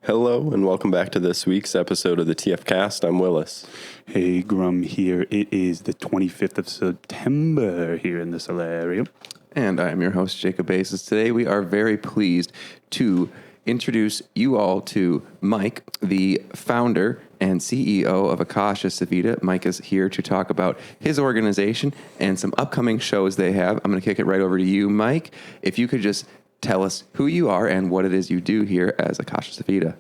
Hello, and welcome back to this week's episode of the TF Cast. I'm Willis. Hey, Grum here. It is the 25th of September here in the solarium. And I am your host, Jacob Basis. Today we are very pleased to introduce you all to Mike, the founder and CEO of Akasha Civita. Mike is here to talk about his organization and some upcoming shows they have. I'm going to kick it right over to you, Mike. If you could just tell us who you are and what it is you do here as Akasha Civita.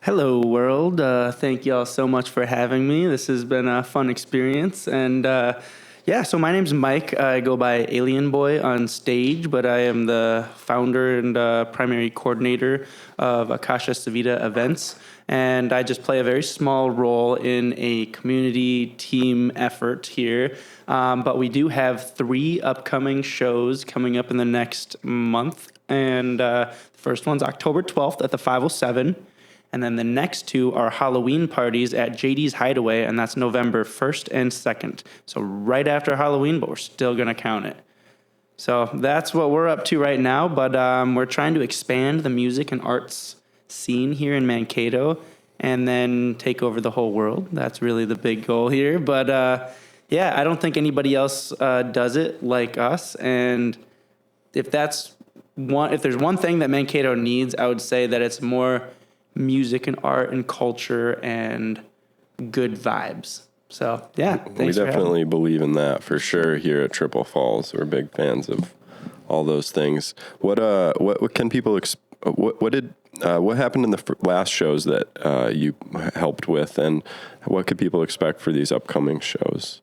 Hello, world. Thank you all so much for having me. This has been a fun experience. And so my name's Mike. I go by Alienboi on stage, but I am the founder and primary coordinator of Akasha Civita events. And I just play a very small role in a community team effort here. But we do have 3 upcoming shows coming up in the next month. And the first one's October 12th at the 507. And then the next 2 are Halloween parties at JD's Hideaway, and that's November 1st and 2nd. So right after Halloween, but we're still going to count it. So that's what we're up to right now, but we're trying to expand the music and arts scene here in Mankato and then take over the whole world. That's really the big goal here. But I don't think anybody else does it like us. And if there's one thing that Mankato needs, I would say that it's more music and art and culture and good vibes. So, yeah, thanks We for definitely believe in that for sure here at Triple Falls. We're big fans of all those things. What can people what happened in the last shows that you helped with, and what could people expect for these upcoming shows?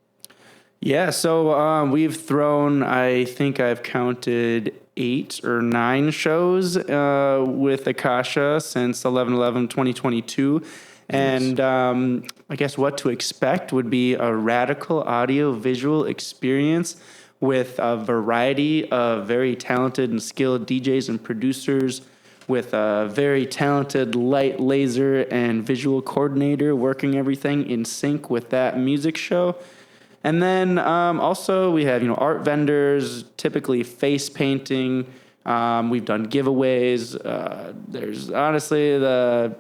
Yeah, so we've thrown, I think I've counted 8 or 9 shows with Akasha since 11/11/2022. And I guess what to expect would be a radical audio-visual experience with a variety of very talented and skilled DJs and producers, with a very talented light, laser, and visual coordinator working everything in sync with that music show. And then also we have, art vendors, typically face painting. We've done giveaways. There's honestly the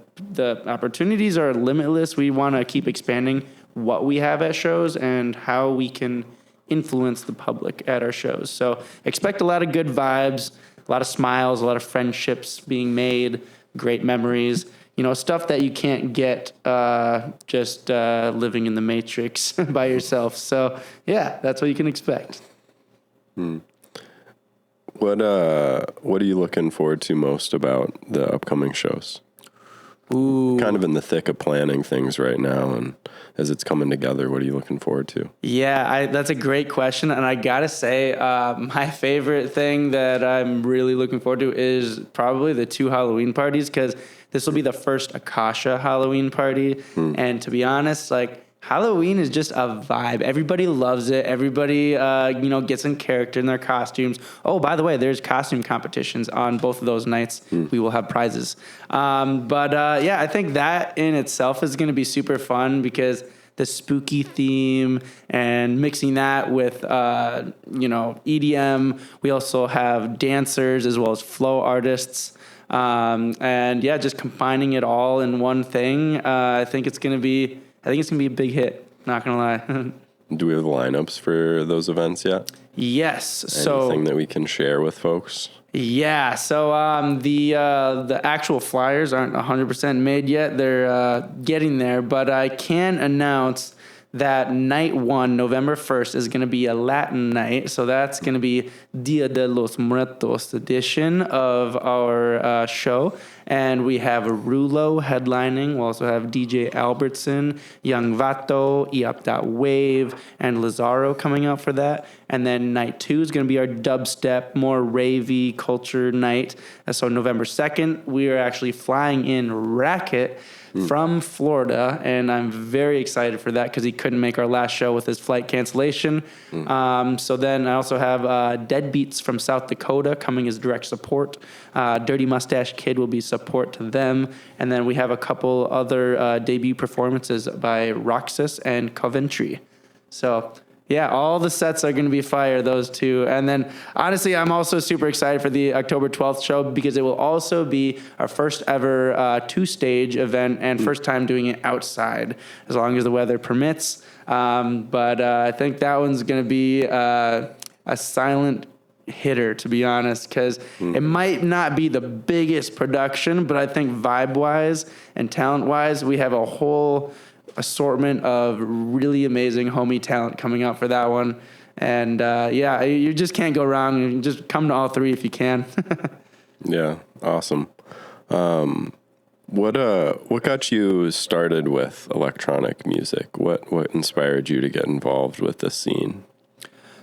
opportunities are limitless. We want to keep expanding what we have at shows and how we can influence the public at our shows. So expect a lot of good vibes, a lot of smiles, a lot of friendships being made, great memories. Stuff that you can't get just living in the Matrix by yourself. So, yeah, that's what you can expect. What are you looking forward to most about the upcoming shows? Ooh. Kind of in the thick of planning things right now, and as it's coming together, what are you looking forward to? Yeah, that's a great question, and I gotta say, my favorite thing that I'm really looking forward to is probably the 2 Halloween parties, because this will be the first Akasha Halloween party, and to be honest, Halloween is just a vibe. Everybody loves it. Everybody, gets in character in their costumes. Oh, by the way, there's costume competitions on both of those nights. We will have prizes. I think that in itself is going to be super fun because the spooky theme and mixing that with, EDM. We also have dancers as well as flow artists. Just combining it all in one thing. I think it's going to be a big hit. Not going to lie. Do we have lineups for those events yet? Yes. Anything that we can share with folks? Yeah. So the actual flyers aren't 100% made yet. They're getting there, but I can announce that night 1, November 1st, is going to be a Latin night. So that's going to be Dia de los Muertos edition of our show. And we have Rulo headlining. We'll also have DJ Albertson, Young Vato, ep.165, and Lazaro coming out for that. And then night 2 is going to be our dubstep, more ravey culture night. So November 2nd, we are actually flying in Racket from Florida, and I'm very excited for that because he couldn't make our last show with his flight cancellation. So then I also have Deadbeats from South Dakota coming as direct support. Dirty Mustache Kid will be support to them. And then we have a couple other debut performances by Roxas and Coventry. So Yeah, all the sets are going to be fire, those two. And then, honestly, I'm also super excited for the October 12th show because it will also be our first ever two-stage event and first time doing it outside, as long as the weather permits. But I think that one's going to be a silent hitter, to be honest, because it might not be the biggest production, but I think vibe-wise and talent-wise, we have a whole assortment of really amazing homie talent coming out for that one. And yeah, you just can't go wrong. You can just come to all three if you can. Yeah, awesome. What got you started with electronic music? What inspired you to get involved with this scene?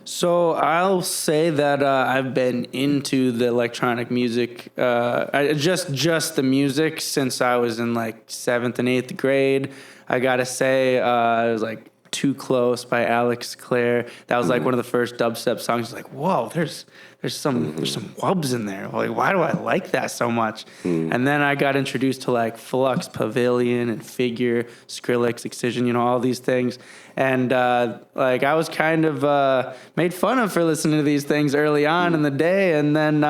So I'll say that I've been into the electronic music, just the music since I was in like 7th and 8th grade. I gotta say, it was like "Too Close" by Alex Clare. That was like one of the first dubstep songs. Like, whoa, there's some wubs in there. Like, why do I like that so much? And then I got introduced to like Flux Pavilion and Figure, Skrillex, Excision, all these things. And like I was kind of made fun of for listening to these things early on in the day, and then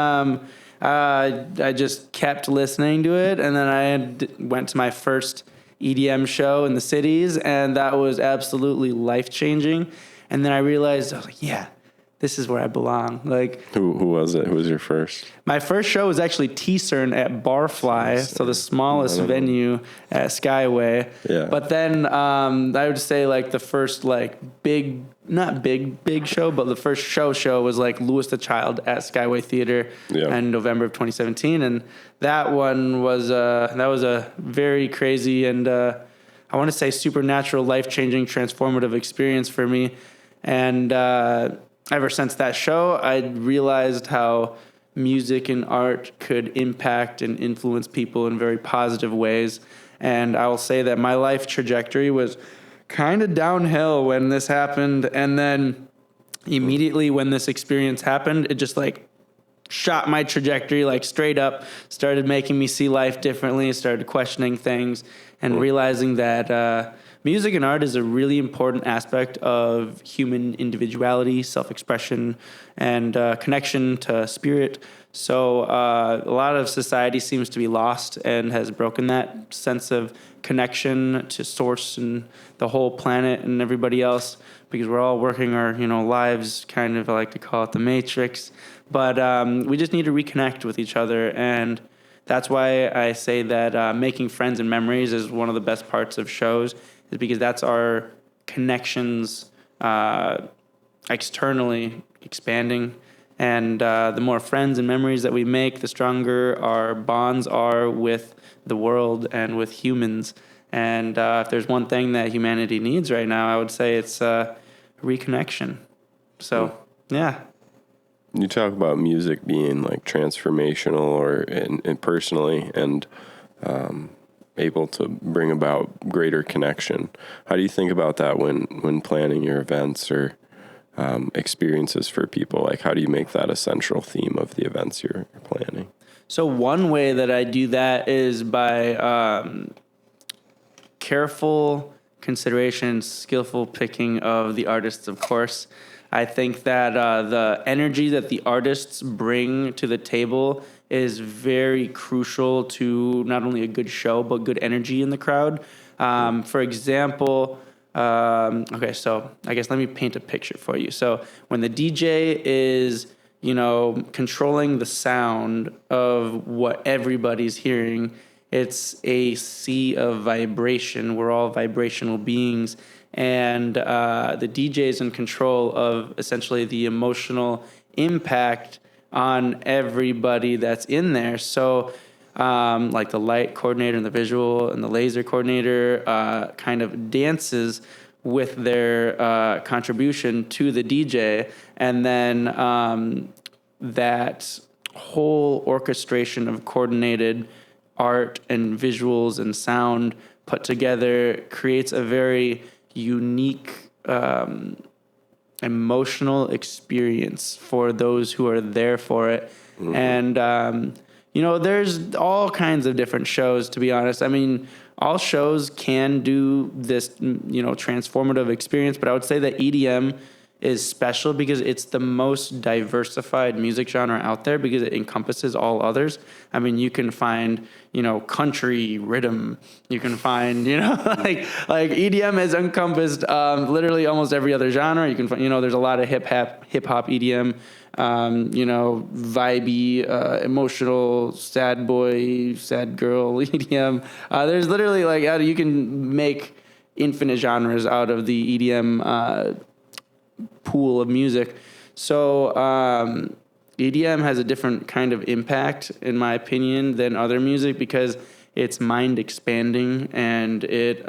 I just kept listening to it, and then I went to my first EDM show in the cities, and that was absolutely life-changing. And then I realized, I was like, yeah, this is where I belong. Like, Who was it? Who was your first? my first show was actually T-CERN at Barfly, so the smallest venue at Skyway. Yeah. But then I would say like the first like not big show, but the first show was like Louis the Child at Skyway Theater in November of 2017, and that one was a very crazy and I want to say supernatural, life-changing, transformative experience for me. And ever since that show, I realized how music and art could impact and influence people in very positive ways. And I will say that my life trajectory was kind of downhill when this happened. And then immediately when this experience happened, it just like shot my trajectory like straight up, started making me see life differently, started questioning things and realizing that music and art is a really important aspect of human individuality, self-expression, and connection to spirit. So a lot of society seems to be lost and has broken that sense of connection to source and the whole planet and everybody else, because we're all working our lives, kind of, I like to call it the Matrix. But we just need to reconnect with each other, and that's why I say that making friends and memories is one of the best parts of shows, is because that's our connections externally expanding. And the more friends and memories that we make, the stronger our bonds are with the world and with humans. And if there's one thing that humanity needs right now, I would say it's reconnection. So, yeah. You talk about music being like transformational or and personally and able to bring about greater connection. How do you think about that when planning your events or experiences for people? Like, how do you make that a central theme of the events you're planning? So one way that I do that is by careful consideration, skillful picking of the artists, of course. I think that the energy that the artists bring to the table is very crucial to not only a good show, but good energy in the crowd. For example, okay, so I guess let me paint a picture for you. So when the DJ is, controlling the sound of what everybody's hearing, it's a sea of vibration. We're all vibrational beings. And the DJ is in control of essentially the emotional impact on everybody that's in there. So like the light coordinator and the visual and the laser coordinator kind of dances with their contribution to the DJ. And then that whole orchestration of coordinated art and visuals and sound put together creates a very unique emotional experience for those who are there for it. And there's all kinds of different shows, to be honest. I mean, all shows can do this transformative experience, but I would say that EDM is special because it's the most diversified music genre out there because it encompasses all others. I mean, you can find, country rhythm. You can find, like EDM has encompassed literally almost every other genre. You can find, there's a lot of hip hop EDM, vibey, emotional, sad boy, sad girl EDM. There's literally you can make infinite genres out of the EDM pool of music. So EDM has a different kind of impact, in my opinion, than other music because it's mind expanding, and it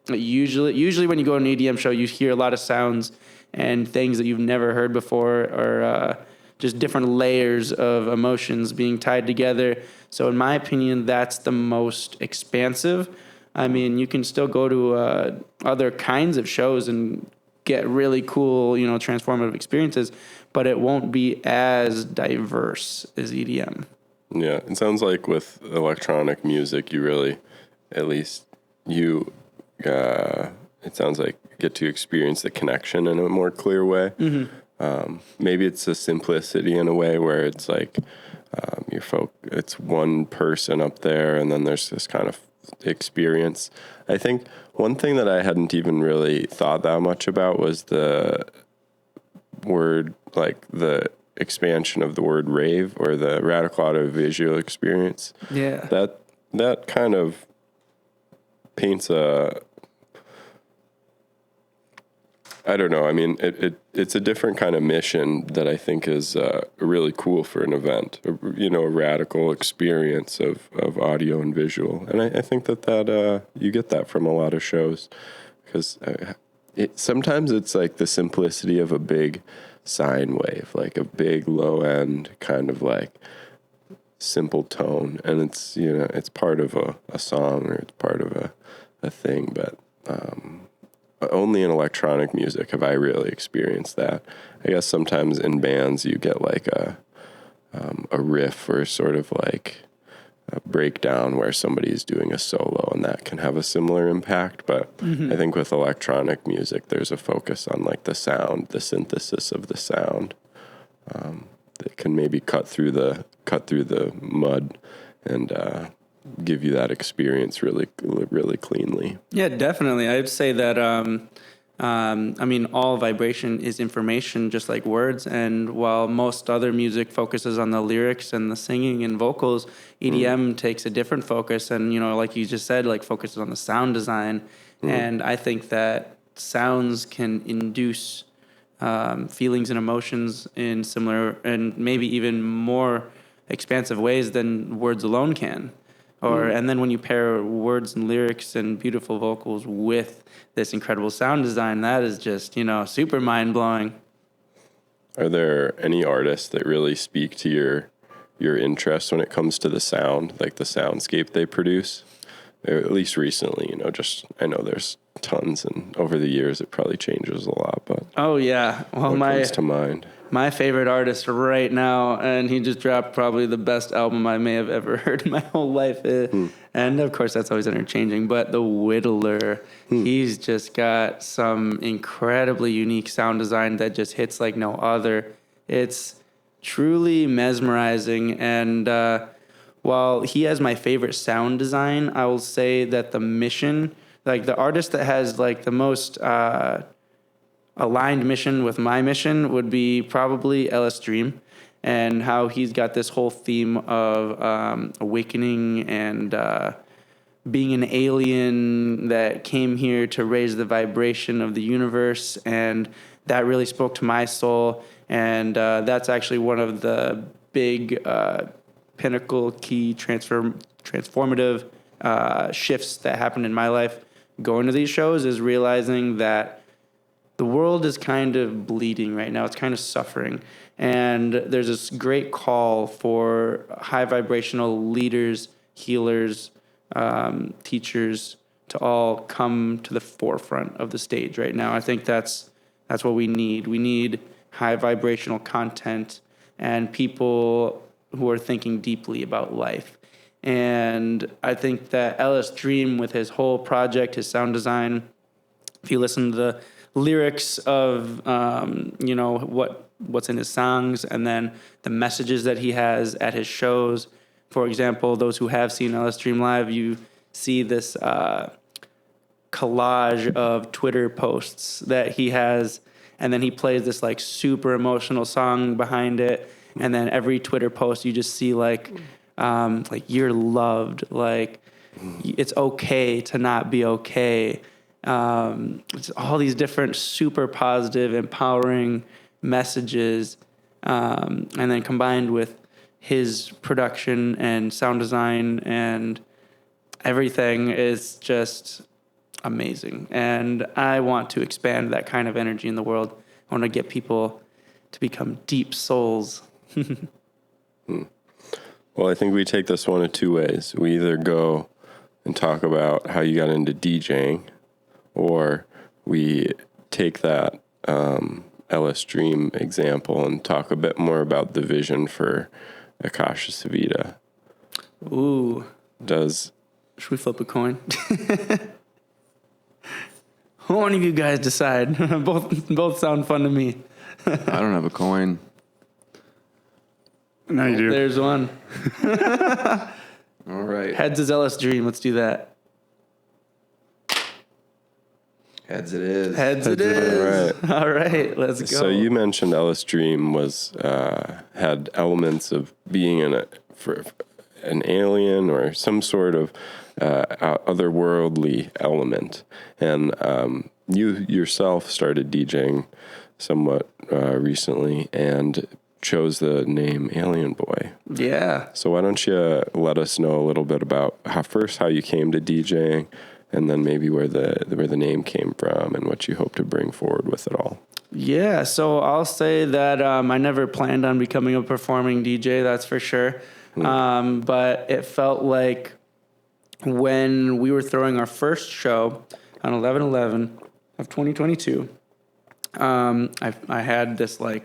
usually when you go to an EDM show, you hear a lot of sounds and things that you've never heard before, or just different layers of emotions being tied together. So in my opinion, that's the most expansive. I mean, you can still go to other kinds of shows and get really cool, transformative experiences, but it won't be as diverse as EDM. Yeah, it sounds like with electronic music, you really, at least it sounds like you get to experience the connection in a more clear way. Mm-hmm. Maybe it's a simplicity in a way where it's like it's one person up there, and then there's this kind of experience. I think one thing that I hadn't even really thought that much about was the word, like the expansion of the word rave, or the radical audiovisual experience. Yeah. That kind of paints I don't know. I mean, it's a different kind of mission that I think is really cool for an event. A radical experience of audio and visual, and I think that you get that from a lot of shows, because sometimes it's like the simplicity of a big sine wave, like a big low end kind of like simple tone, and it's part of a song, or it's part of a thing, but. Only in electronic music have I really experienced that. I guess sometimes in bands you get like a riff, or sort of like a breakdown where somebody's doing a solo, and that can have a similar impact. But I think with electronic music, there's a focus on like the sound, the synthesis of the sound, that can maybe cut through the mud and give you that experience really, really cleanly. Yeah, definitely. I'd say that, I mean, all vibration is information, just like words. And while most other music focuses on the lyrics and the singing and vocals, EDM takes a different focus. And, like you just said, like focuses on the sound design. And I think that sounds can induce feelings and emotions in similar and maybe even more expansive ways than words alone can. And then when you pair words and lyrics and beautiful vocals with this incredible sound design, that is just, super mind blowing. Are there any artists that really speak to your interest when it comes to the sound, like the soundscape they produce? Or at least recently, I know there's tons, and over the years it probably changes a lot, but oh yeah, well, what comes to mind? My favorite artist right now, and he just dropped probably the best album I may have ever heard in my whole life. And of course, that's always interchanging. But The Whittler, he's just got some incredibly unique sound design that just hits like no other. It's truly mesmerizing. And while he has my favorite sound design, I will say that the mission, like the artist that has like the most aligned mission with my mission, would be probably Ellis Dream, and how he's got this whole theme of awakening and being an alien that came here to raise the vibration of the universe, and that really spoke to my soul. And that's actually one of the big pinnacle key transformative shifts that happened in my life going to these shows, is realizing that the world is kind of bleeding right now. It's kind of suffering. And there's this great call for high vibrational leaders, healers, teachers to all come to the forefront of the stage right now. I think that's what we need. We need high vibrational content and people who are thinking deeply about life. And I think that Ellis Dream, with his whole project, his sound design, if you listen to lyrics of what's in his songs, and then the messages that he has at his shows. For example, those who have seen LS Dream Live, you see this collage of Twitter posts that he has, and then he plays this like super emotional song behind it, and then every Twitter post you just see like you're loved, like it's okay to not be okay. It's all these different super positive, empowering messages, and then combined with his production and sound design and everything is just amazing. And I want to expand that kind of energy in the world. I want to get people to become deep souls. Well, I think we take this one of two ways. We either go and talk about how you got into DJing, or we take that LS Dream example and talk a bit more about the vision for Akasha Civita. Ooh. Should we flip a coin? One of you guys decide. Both sound fun to me. I don't have a coin. No, you do. There's one. All right. Heads is LS Dream. Let's do that. Heads it is. Heads it is. All right, let's go. So you mentioned LS Dream was had elements of being for an alien or some sort of otherworldly element, and you yourself started DJing somewhat recently and chose the name Alienboi. Yeah. So why don't you let us know a little bit about how you came to DJing, and then maybe where the name came from and what you hope to bring forward with it all. Yeah, so I'll say that I never planned on becoming a performing DJ, that's for sure. But it felt like when we were throwing our first show on 11/11 of 2022, I had this I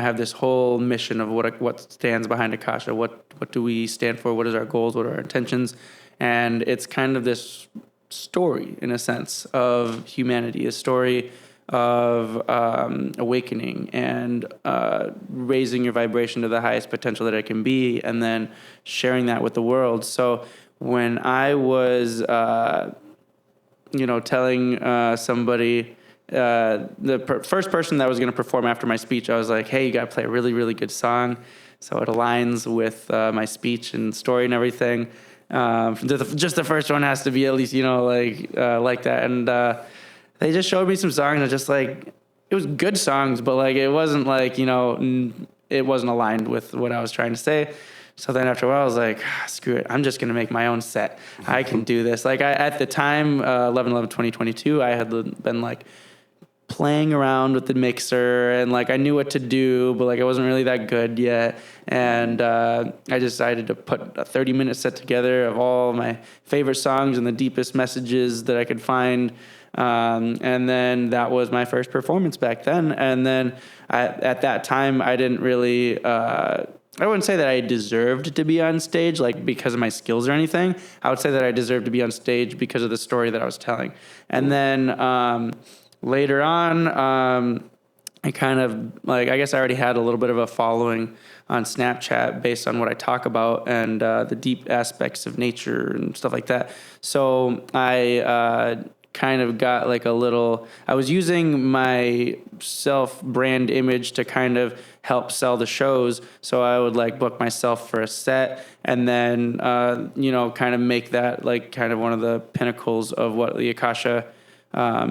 have this whole mission of what stands behind Akasha. What do we stand for? What is our goals? What are our intentions? And it's kind of this story, in a sense, of humanity, a story of awakening and raising your vibration to the highest potential that it can be, and then sharing that with the world. So when I was, telling somebody, the first person that was going to perform after my speech, I was like, hey, you got to play a really, really good song so it aligns with my speech and story and everything. Just the first one has to be at least, like that. And they just showed me some songs, and just like, it was good songs, but like, it wasn't like, it wasn't aligned with what I was trying to say. So then after a while, I was like, screw it. I'm just going to make my own set. I can do this. Like at the time, 11/11/2022, I had been like playing around with the mixer, and like I knew what to do, but like I wasn't really that good yet. And I decided to put a 30-minute set together of all my favorite songs and the deepest messages that I could find. And then that was my first performance back then. And then at that time, I didn't really, I wouldn't say that I deserved to be on stage, like because of my skills or anything. I would say that I deserved to be on stage because of the story that I was telling. And then later on, I kind of I guess I already had a little bit of a following on Snapchat based on what I talk about and the deep aspects of nature and stuff like that. So I kind of got like I was using my self-brand image to kind of help sell the shows. So I would like book myself for a set, and then, kind of make that like kind of one of the pinnacles of what the Akasha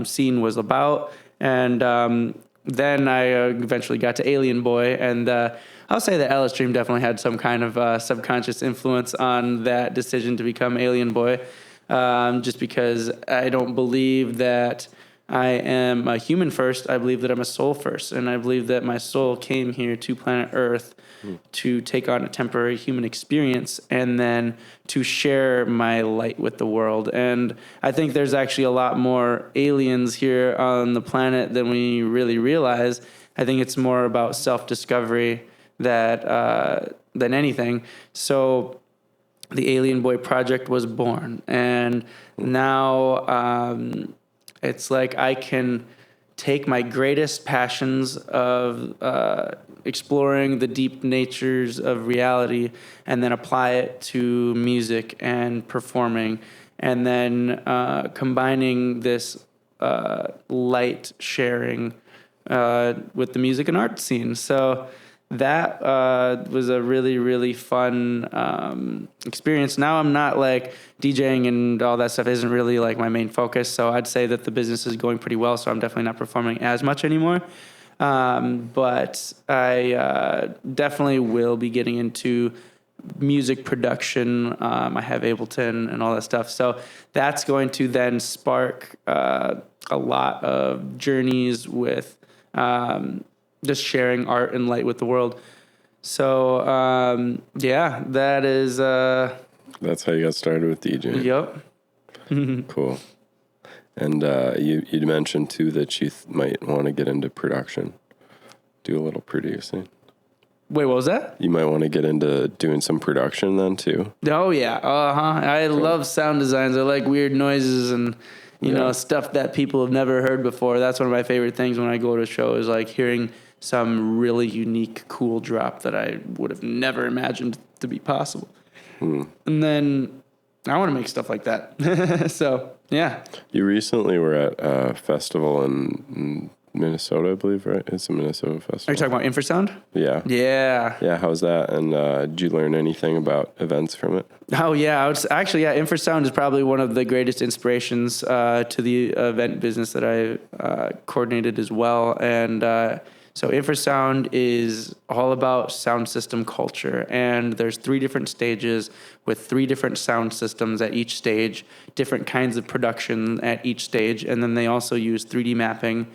scene was about. And then I eventually got to Alienboi, and I'll say that LS Dream definitely had some kind of subconscious influence on that decision to become Alienboi. Just because I don't believe that I am a human first. I believe that I'm a soul first. And I believe that my soul came here to planet Earth to take on a temporary human experience and then to share my light with the world. And I think there's actually a lot more aliens here on the planet than we really realize. I think it's more about self-discovery than anything. So the Alienboi project was born, and now it's like I can take my greatest passions of exploring the deep natures of reality and then apply it to music and performing, and then combining this light sharing with the music and art scene. So that was a really, really fun experience. Now I'm not like DJing and all that stuff isn't really like my main focus. So I'd say that the business is going pretty well. So I'm definitely not performing as much anymore. But I definitely will be getting into music production. I have Ableton and all that stuff. So that's going to then spark a lot of journeys with just sharing art and light with the world. So, yeah, that is... That's how you got started with DJing. Yep. Cool. And you mentioned, too, that you might want to get into production, do a little producing. Wait, what was that? You might want to get into doing some production then, too. Oh, yeah. I love sound designs. I like weird noises and, you know, stuff that people have never heard before. That's one of my favorite things when I go to a show is like hearing some really unique, cool drop that I would have never imagined to be possible. And then I want to make stuff like that. So, yeah. You recently were at a festival in Minnesota, I believe, right? It's a Minnesota festival. Are you talking about Infrasound? Yeah. Yeah. Yeah, how's that? And did you learn anything about events from it? Oh, yeah. Infrasound is probably one of the greatest inspirations to the event business that I coordinated as well. And so Infrasound is all about sound system culture, and there's 3 different stages with 3 different sound systems at each stage, different kinds of production at each stage, and then they also use 3D mapping.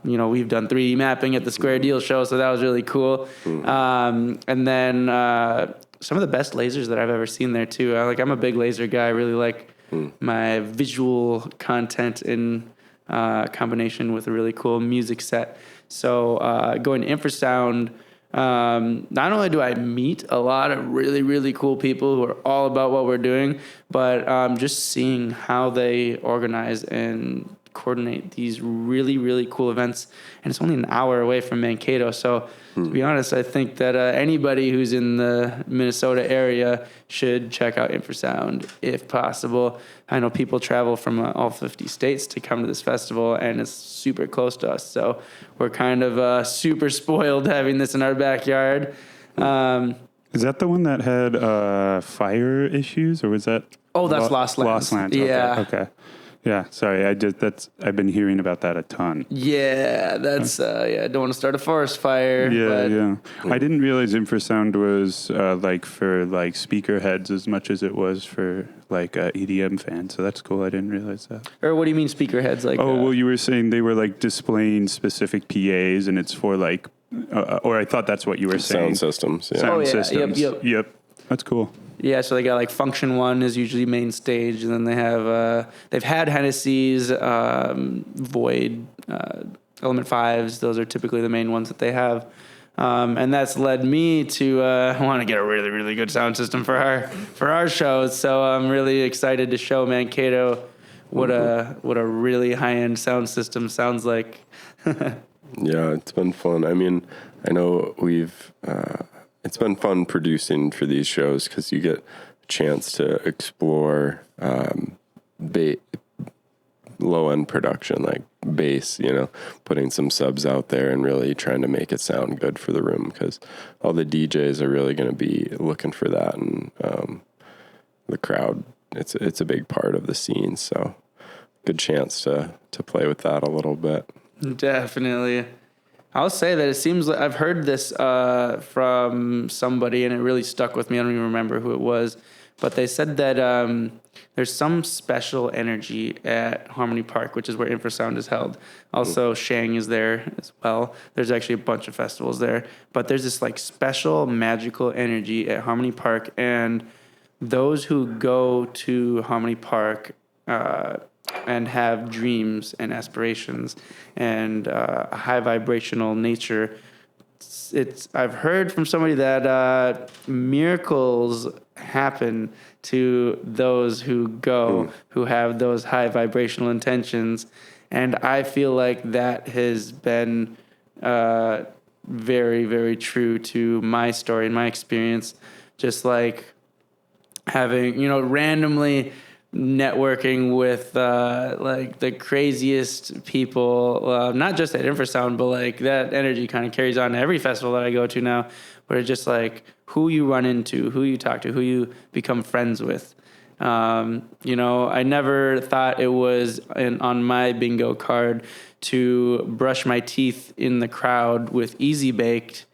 We've done 3D mapping at the Square Deal show, so that was really cool. And then some of the best lasers that I've ever seen there too. I'm a big laser guy. I really like my visual content in combination with a really cool music set. So going to Infrasound, not only do I meet a lot of really, really cool people who are all about what we're doing, but just seeing how they organize and coordinate these really, really cool events. And it's only an hour away from Mankato. So to be honest, I think that anybody who's in the Minnesota area should check out Infrasound if possible. I know people travel from all 50 states to come to this festival, and it's super close to us. So we're kind of super spoiled having this in our backyard. Is that the one that had fire issues, or was that? Oh, that's Lost Lands. Lost Lands. Yeah. Okay. Yeah. Sorry. I've been hearing about that a ton. Yeah. That's I don't want to start a forest fire. Yeah. I didn't realize infrasound was like for like speaker heads as much as it was for like EDM fans. So that's cool. I didn't realize that. Or what do you mean speaker heads? Like? Oh, well, you were saying they were like displaying specific PAs, and it's for like, or I thought that's what you were saying. Sound systems. Yeah. Sound yeah. systems. Yep. That's cool. Yeah, so they got like Function 1 is usually main stage, and then they have they've had Hennessy's, Void, Element 5s. Those are typically the main ones that they have, and that's led me to want to get a really, really good sound system for our shows. So I'm really excited to show Mankato what a really high end sound system sounds like. Yeah, it's been fun. I mean, I know it's been fun producing for these shows because you get a chance to explore low-end production, like bass, putting some subs out there and really trying to make it sound good for the room because all the DJs are really going to be looking for that. And the crowd, it's a big part of the scene, so good chance to play with that a little bit. Definitely. I'll say that it seems like I've heard this from somebody, and it really stuck with me. I don't even remember who it was, but they said that there's some special energy at Harmony Park, which is where Infrasound is held. Also, Shang is there as well. There's actually a bunch of festivals there, but there's this like special magical energy at Harmony Park, and those who go to Harmony Park and have dreams and aspirations and a high vibrational nature. I've heard from somebody that miracles happen to those who go, who have those high vibrational intentions. And I feel like that has been very, very true to my story and my experience. Just like having, randomly networking with like the craziest people, not just at Infrasound, but like that energy kind of carries on to every festival that I go to now, where it's just like who you run into, who you talk to, who you become friends with. I never thought it was on my bingo card to brush my teeth in the crowd with Easy Baked.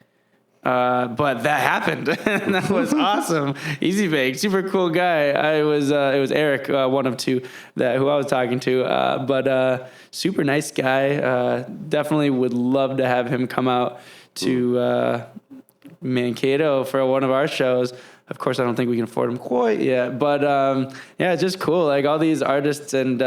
But that happened, and that was awesome. Easy Baked, super cool guy. It was Eric, one of two who I was talking to, but super nice guy. Definitely would love to have him come out to Mankato for one of our shows. Of course, I don't think we can afford him quite yet, but it's just cool. Like all these artists and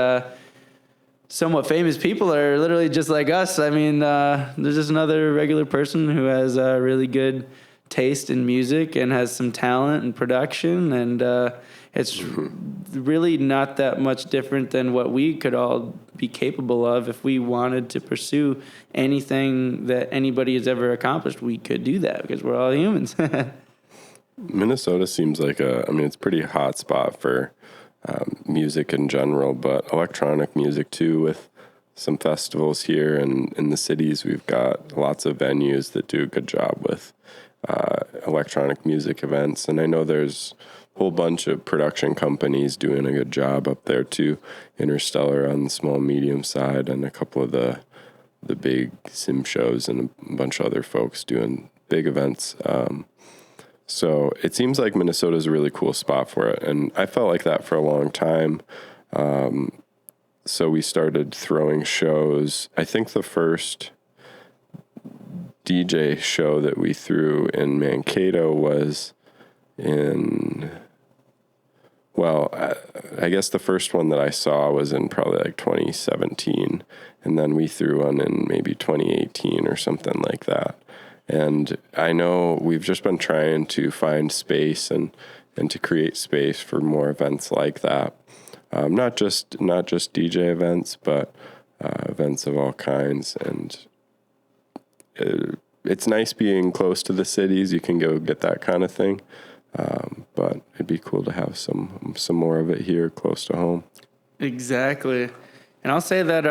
somewhat famous people are literally just like us. I mean, there's just another regular person who has really good taste in music and has some talent and production, and it's really not that much different than what we could all be capable of if we wanted to pursue anything that anybody has ever accomplished. We could do that because we're all humans. Minnesota seems like it's a pretty hot spot for music in general, but electronic music too, with some festivals here and in the cities. We've got lots of venues that do a good job with electronic music events. And I know there's a whole bunch of production companies doing a good job up there too. Interstellar on the small medium side, and a couple of the big sim shows, and a bunch of other folks doing big events. So it seems like Minnesota is a really cool spot for it. And I felt like that for a long time. So we started throwing shows. I think the first DJ show that we threw in Mankato was I guess the first one that I saw was in probably like 2017. And then we threw one in maybe 2018 or something like that. And I know we've just been trying to find space and to create space for more events like that. Not just DJ events, but events of all kinds. And it's nice being close to the cities. You can go get that kind of thing. But it'd be cool to have some more of it here close to home. Exactly. And I'll say that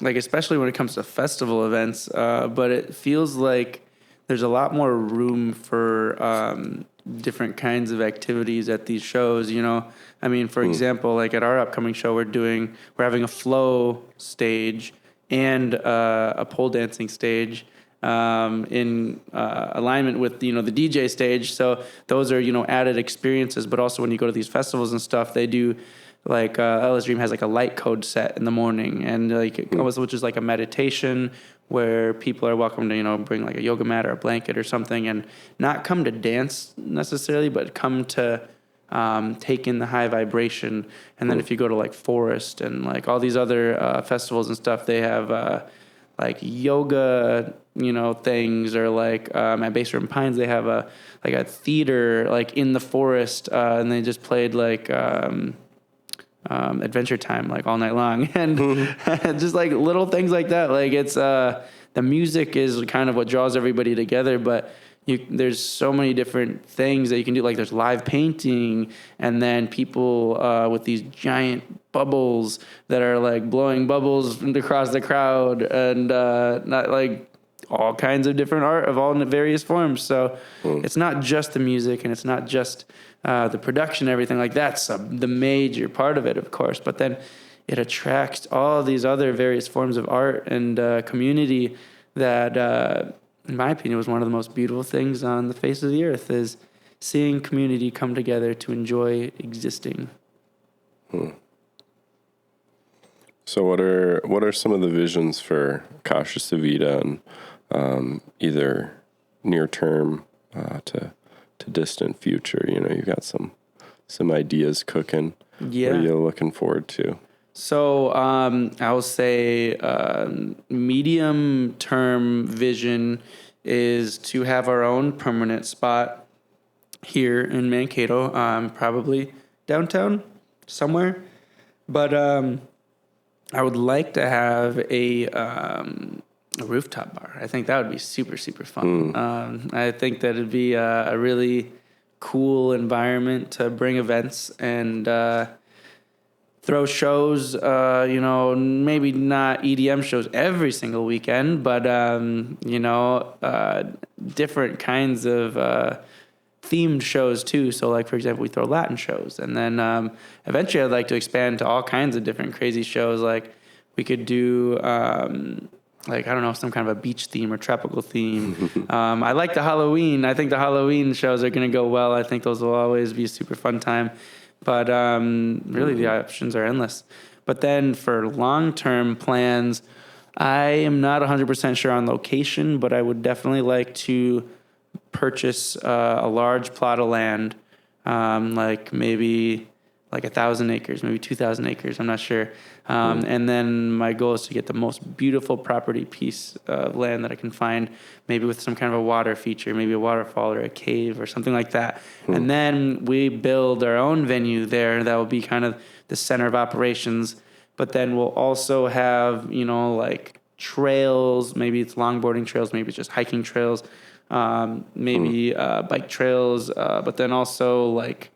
like especially when it comes to festival events, but it feels like there's a lot more room for different kinds of activities at these shows. I mean, for example, like at our upcoming show, we're having a flow stage and a pole dancing stage in alignment with the DJ stage. So those are added experiences. But also when you go to these festivals and stuff, they do. Like Ellis Dream has like a light code set in the morning, and which is like a meditation where people are welcome to bring like a yoga mat or a blanket or something, and not come to dance necessarily, but come to take in the high vibration. And then if you go to like Forest and like all these other festivals and stuff, they have like yoga things, or like at Base Room Pines they have a theater like in the forest, and they just played like Adventure Time like all night long, and just like little things like that. Like it's the music is kind of what draws everybody together, but there's so many different things that you can do. Like there's live painting, and then people with these giant bubbles that are like blowing bubbles across the crowd, and not like all kinds of different art of all various forms. So it's not just the music, and it's not just the production, everything like that's the major part of it, of course. But then it attracts all these other various forms of art and community that, in my opinion, was one of the most beautiful things on the face of the earth, is seeing community come together to enjoy existing. So what are some of the visions for Akasha Civita, and either near term to distant future? You've got some ideas cooking. Yeah. What are you looking forward to? So I will say medium term vision is to have our own permanent spot here in Mankato, probably downtown somewhere. But I would like to have a rooftop bar. I think that would be super, super fun. I think that it'd be a really cool environment to bring events and throw shows, maybe not EDM shows every single weekend, but, different kinds of themed shows too. So like, for example, we throw Latin shows, and then eventually I'd like to expand to all kinds of different crazy shows. Like we could do some kind of a beach theme or tropical theme. I like the Halloween. I think the Halloween shows are going to go well. I think those will always be a super fun time. But really, the options are endless. But then for long-term plans, I am not 100% sure on location, but I would definitely like to purchase a large plot of land, maybe like 1,000 acres, maybe 2,000 acres. I'm not sure. And then my goal is to get the most beautiful property piece of land that I can find, maybe with some kind of a water feature, maybe a waterfall or a cave or something like that. And then we build our own venue there that will be kind of the center of operations. But then we'll also have, like trails, maybe it's longboarding trails, maybe it's just hiking trails, maybe bike trails, but then also like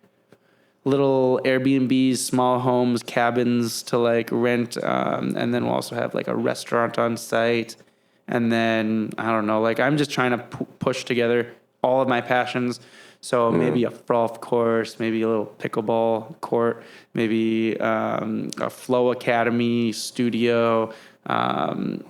little Airbnbs, small homes, cabins to like rent. And then we'll also have like a restaurant on site. And then, I don't know, like I'm just trying to push together all of my passions. So maybe a golf course, maybe a little pickleball court, maybe a flow academy studio, and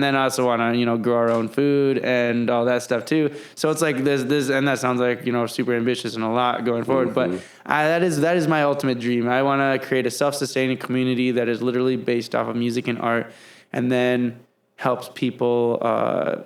then I also want to, grow our own food and all that stuff too. So it's like this, and that sounds like, super ambitious and a lot going forward, but that is my ultimate dream. I want to create a self-sustaining community that is literally based off of music and art, and then helps people,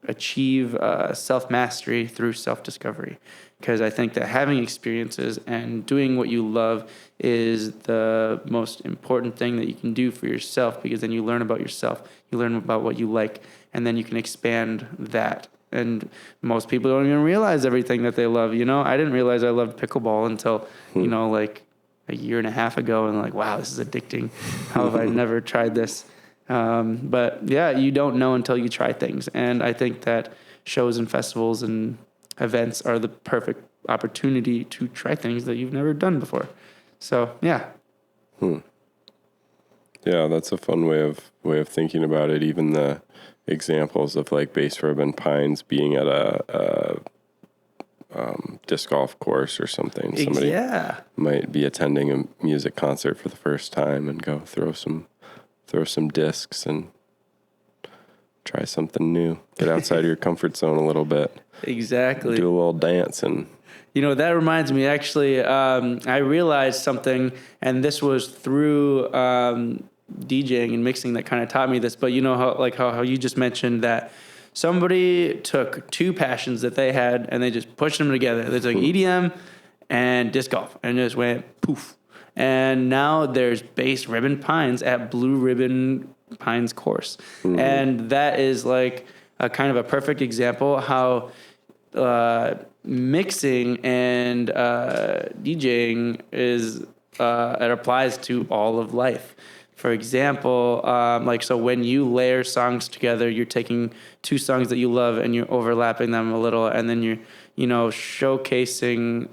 achieve self-mastery through self-discovery. Because I think that having experiences and doing what you love is the most important thing that you can do for yourself, because then you learn about yourself, you learn about what you like, and then you can expand that. And most people don't even realize everything that they love. I didn't realize I loved pickleball until, like a year and a half ago, and like, wow, this is addicting. How have I never tried this? But yeah, you don't know until you try things. And I think that shows and festivals and events are the perfect opportunity to try things that you've never done before. So, yeah. Yeah, that's a fun way of thinking about it. Even the examples of like Bass Ribbon Pines being at a disc golf course or something. Somebody might be attending a music concert for the first time and go throw some discs and try something new. Get outside of your comfort zone a little bit. Exactly. Do a little dance. And that reminds me, actually, I realized something, and this was through DJing and mixing that kind of taught me this. But how you just mentioned that somebody took two passions that they had and they just pushed them together. They took EDM and disc golf and just went poof. And now there's Bass Ribbon Pines at Blue Ribbon Pines course. And that is like a kind of a perfect example how mixing and DJing is it applies to all of life. For example, so when you layer songs together, you're taking two songs that you love and you're overlapping them a little, and then you're showcasing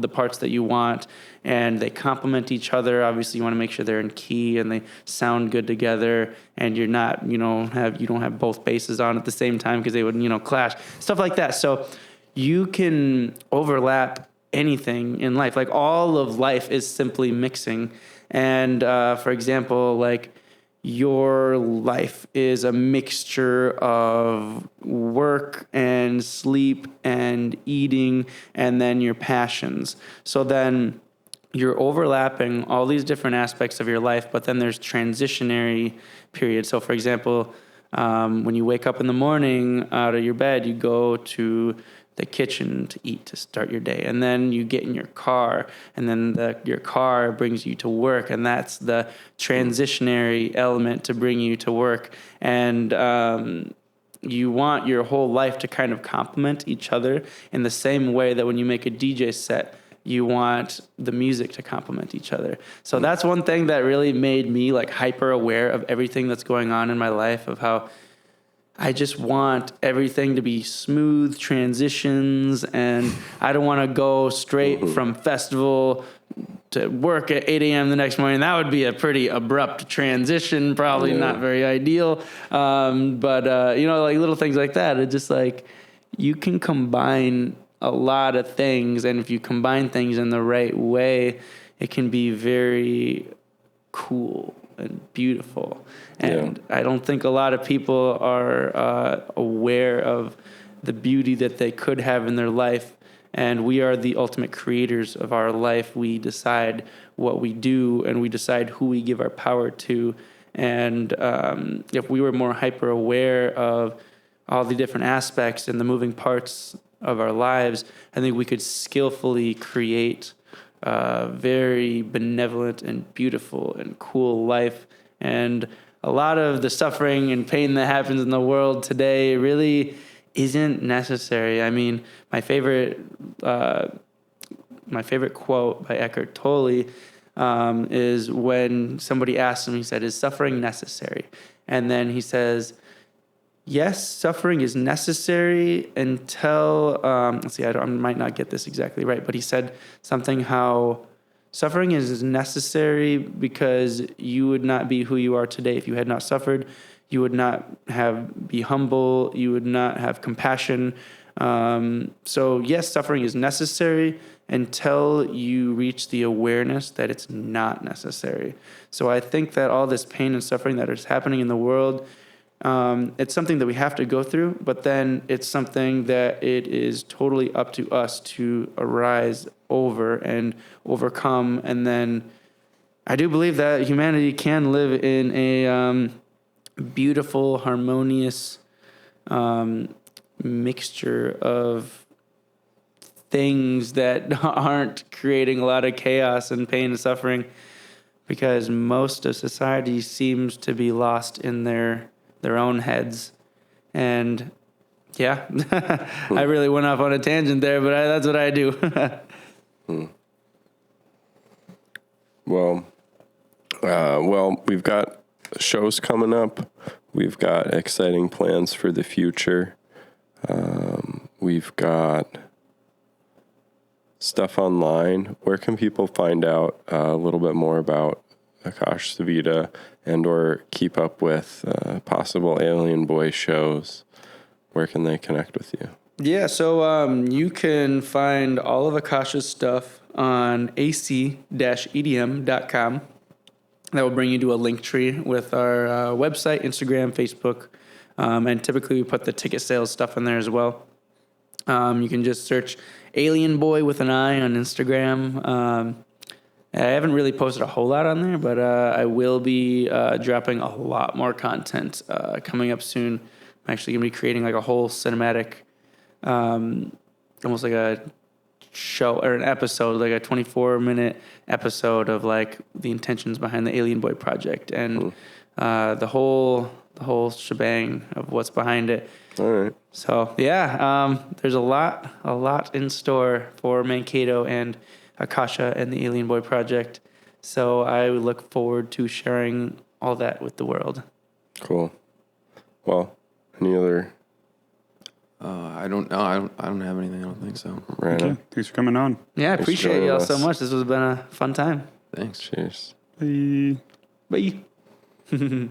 the parts that you want, and they complement each other. Obviously, you want to make sure they're in key and they sound good together, and you're not you don't have both basses on at the same time because they would clash, stuff like that. So you can overlap anything in life. Like all of life is simply mixing. And for example, like your life is a mixture of work and sleep and eating and then your passions. So then you're overlapping all these different aspects of your life, but then there's transitionary periods. So for example, when you wake up in the morning out of your bed, you go to the kitchen to eat, to start your day. And then you get in your car, and then your car brings you to work, and that's the transitionary element to bring you to work. And you want your whole life to kind of complement each other in the same way that when you make a DJ set, you want the music to complement each other. So that's one thing that really made me like hyper aware of everything that's going on in my life, of how I just want everything to be smooth transitions, and I don't want to go straight from festival to work at 8 a.m. the next morning. That would be a pretty abrupt transition, probably not very ideal. But you know, like little things like that, it's just like you can combine a lot of things, and if you combine things in the right way, it can be very cool and beautiful. And I don't think a lot of people are aware of the beauty that they could have in their life. And we are the ultimate creators of our life. We decide what we do, and we decide who we give our power to. And if we were more hyper aware of all the different aspects and the moving parts of our lives, I think we could skillfully create a very benevolent and beautiful and cool life. And a lot of the suffering and pain that happens in the world today really isn't necessary. I mean, my favorite quote by Eckhart Tolle is when somebody asks him, he said, "Is suffering necessary?" And then he says, "Yes, suffering is necessary until," let's see, I might not get this exactly right, but he said something how suffering is necessary because you would not be who you are today if you had not suffered. You would not be humble. You would not have compassion. So yes, suffering is necessary until you reach the awareness that it's not necessary. So I think that all this pain and suffering that is happening in the world, it's something that we have to go through, but then it's something that it is totally up to us to arise over and overcome. And then I do believe that humanity can live in a beautiful, harmonious mixture of things that aren't creating a lot of chaos and pain and suffering, because most of society seems to be lost in their own heads. And yeah, I really went off on a tangent there, but that's what I do. Well, we've got shows coming up. We've got exciting plans for the future. We've got stuff online. Where can people find out a little bit more about Akasha Civita and or keep up with possible Alienboi shows? Where can they connect with you? Yeah, so you can find all of Akasha's stuff on ac-edm.com. That will bring you to a link tree with our website, Instagram, Facebook, and typically we put the ticket sales stuff in there as well. You can just search Alienboi with an I on Instagram. I haven't really posted a whole lot on there, but I will be dropping a lot more content coming up soon. I'm actually going to be creating like a whole cinematic, almost like a show or an episode, like a 24-minute episode of like the intentions behind the Alienboi project and the whole shebang of what's behind it. All right. So yeah, there's a lot in store for Mankato and Akasha and the Alienboi project. So I look forward to sharing all that with the world. Cool. Well, any other? I don't know. I don't have anything. I don't think so. Right. Okay. Thanks for coming on. Yeah, I Thanks for appreciate joining y'all us. so much. This has been a fun time. Thanks. Cheers. Bye. Bye.